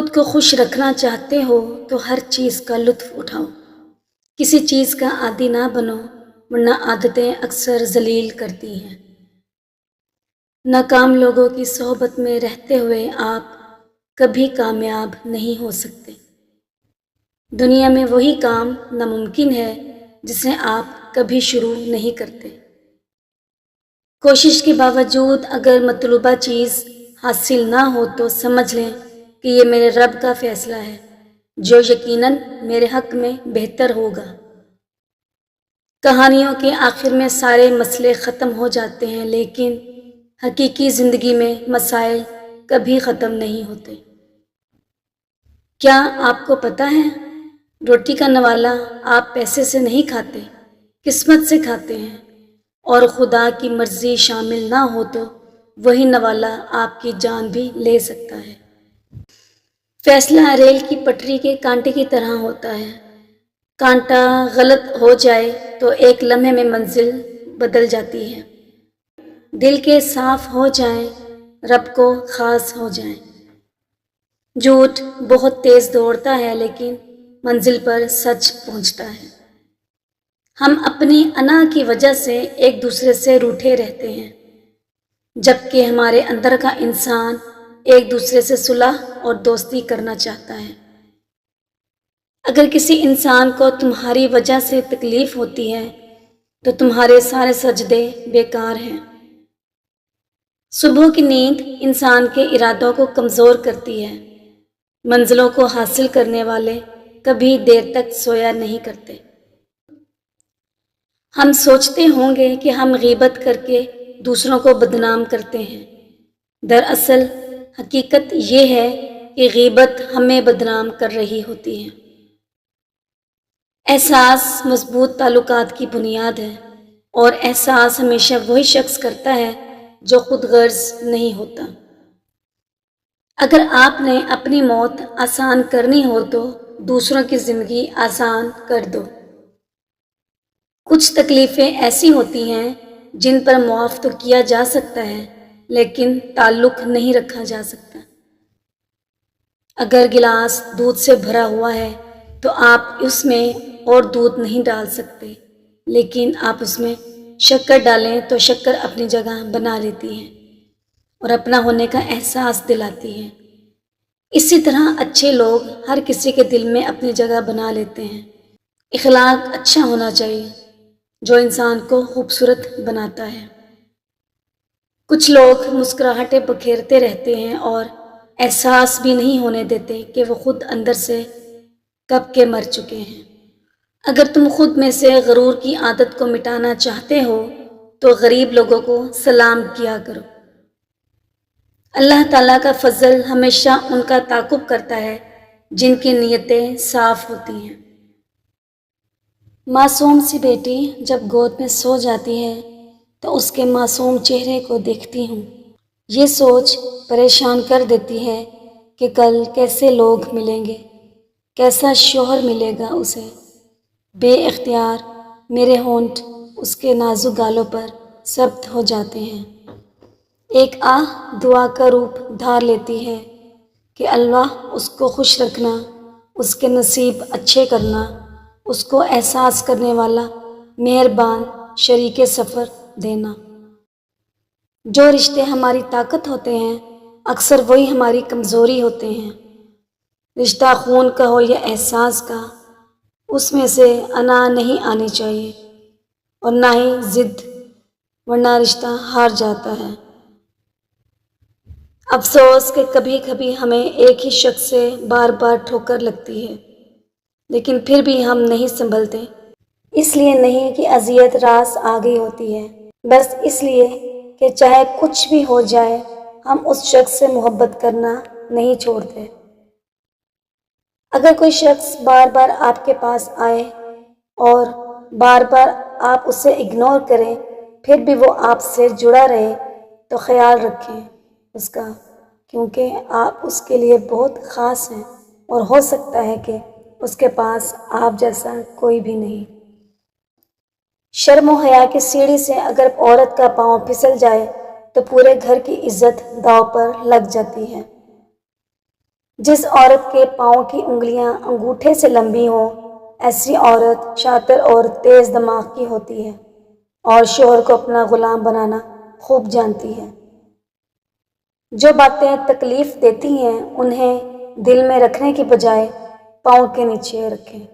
خود کو خوش رکھنا چاہتے ہو تو ہر چیز کا لطف اٹھاؤ۔ کسی چیز کا عادی نہ بنو، ورنہ عادتیں اکثر ذلیل کرتی ہیں۔ ناکام لوگوں کی صحبت میں رہتے ہوئے آپ کبھی کامیاب نہیں ہو سکتے۔ دنیا میں وہی کام ناممکن ہے جسے آپ کبھی شروع نہیں کرتے۔ کوشش کے باوجود اگر مطلوبہ چیز حاصل نہ ہو تو سمجھ لیں کہ یہ میرے رب کا فیصلہ ہے، جو یقیناً میرے حق میں بہتر ہوگا۔ کہانیوں کے آخر میں سارے مسئلے ختم ہو جاتے ہیں، لیکن حقیقی زندگی میں مسائل کبھی ختم نہیں ہوتے۔ کیا آپ کو پتہ ہے، روٹی کا نوالا آپ پیسے سے نہیں کھاتے، قسمت سے کھاتے ہیں، اور خدا کی مرضی شامل نہ ہو تو وہی نوالا آپ کی جان بھی لے سکتا ہے۔ فیصلہ ریل کی پٹری کے کانٹے کی طرح ہوتا ہے۔ کانٹا غلط ہو جائے تو ایک لمحے میں منزل بدل جاتی ہے۔ دل کے صاف ہو جائیں، رب کو خاص ہو جائیں۔ جھوٹ بہت تیز دوڑتا ہے لیکن منزل پر سچ پہنچتا ہے۔ ہم اپنی انا کی وجہ سے ایک دوسرے سے روٹھے رہتے ہیں، جبکہ ہمارے اندر کا انسان ایک دوسرے سے صلح اور دوستی کرنا چاہتا ہے۔ اگر کسی انسان کو تمہاری وجہ سے تکلیف ہوتی ہے تو تمہارے سارے سجدے بیکار ہیں۔ صبح کی نیند انسان کے ارادوں کو کمزور کرتی ہے۔ منزلوں کو حاصل کرنے والے کبھی دیر تک سویا نہیں کرتے۔ ہم سوچتے ہوں گے کہ ہم غیبت کر کے دوسروں کو بدنام کرتے ہیں۔ دراصل حقیقت یہ ہے کہ غیبت ہمیں بدنام کر رہی ہوتی ہے۔ احساس مضبوط تعلقات کی بنیاد ہے، اور احساس ہمیشہ وہی شخص کرتا ہے جو خود غرض نہیں ہوتا۔ اگر آپ نے اپنی موت آسان کرنی ہو تو دوسروں کی زندگی آسان کر دو۔ کچھ تکلیفیں ایسی ہوتی ہیں جن پر معاف تو کیا جا سکتا ہے، لیکن تعلق نہیں رکھا جا سکتا۔ اگر گلاس دودھ سے بھرا ہوا ہے تو آپ اس میں اور دودھ نہیں ڈال سکتے، لیکن آپ اس میں شکر ڈالیں تو شکر اپنی جگہ بنا لیتی ہے اور اپنا ہونے کا احساس دلاتی ہے۔ اسی طرح اچھے لوگ ہر کسی کے دل میں اپنی جگہ بنا لیتے ہیں۔ اخلاق اچھا ہونا چاہیے جو انسان کو خوبصورت بناتا ہے۔ کچھ لوگ مسکراہٹیں بکھیرتے رہتے ہیں اور احساس بھی نہیں ہونے دیتے کہ وہ خود اندر سے کب کے مر چکے ہیں۔ اگر تم خود میں سے غرور کی عادت کو مٹانا چاہتے ہو تو غریب لوگوں کو سلام کیا کرو۔ اللہ تعالیٰ کا فضل ہمیشہ ان کا تعاقب کرتا ہے جن کی نیتیں صاف ہوتی ہیں۔ معصوم سی بیٹی جب گود میں سو جاتی ہے تو اس کے معصوم چہرے کو دیکھتی ہوں۔ یہ سوچ پریشان کر دیتی ہے کہ کل کیسے لوگ ملیں گے، کیسا شوہر ملے گا اسے۔ بے اختیار میرے ہونٹ اس کے نازک گالوں پر سبت ہو جاتے ہیں۔ ایک آہ دعا کا روپ دھار لیتی ہے کہ اللہ اس کو خوش رکھنا، اس کے نصیب اچھے کرنا، اس کو احساس کرنے والا مہربان شریک سفر دینا۔ جو رشتے ہماری طاقت ہوتے ہیں اکثر وہی ہماری کمزوری ہوتے ہیں۔ رشتہ خون کا ہو یا احساس کا، اس میں سے انا نہیں آنی چاہیے اور نہ ہی ضد، ورنہ رشتہ ہار جاتا ہے۔ افسوس کہ کبھی کبھی ہمیں ایک ہی شخص سے بار بار ٹھوکر لگتی ہے، لیکن پھر بھی ہم نہیں سنبھلتے۔ اس لیے نہیں کہ اذیت راس آ گئی ہوتی ہے، بس اس لیے کہ چاہے کچھ بھی ہو جائے ہم اس شخص سے محبت کرنا نہیں چھوڑتے۔ اگر کوئی شخص بار بار آپ کے پاس آئے اور بار بار آپ اسے اگنور کریں پھر بھی وہ آپ سے جڑا رہے تو خیال رکھیں اس کا، کیونکہ آپ اس کے لیے بہت خاص ہیں اور ہو سکتا ہے کہ اس کے پاس آپ جیسا کوئی بھی نہیں۔ شرم و حیا کی سیڑھی سے اگر عورت کا پاؤں پھسل جائے تو پورے گھر کی عزت داؤ پر لگ جاتی ہے۔ جس عورت کے پاؤں کی انگلیاں انگوٹھے سے لمبی ہوں، ایسی عورت شاطر اور تیز دماغ کی ہوتی ہے اور شوہر کو اپنا غلام بنانا خوب جانتی ہے۔ جو باتیں تکلیف دیتی ہیں انہیں دل میں رکھنے کی بجائے پاؤں کے نیچے رکھیں۔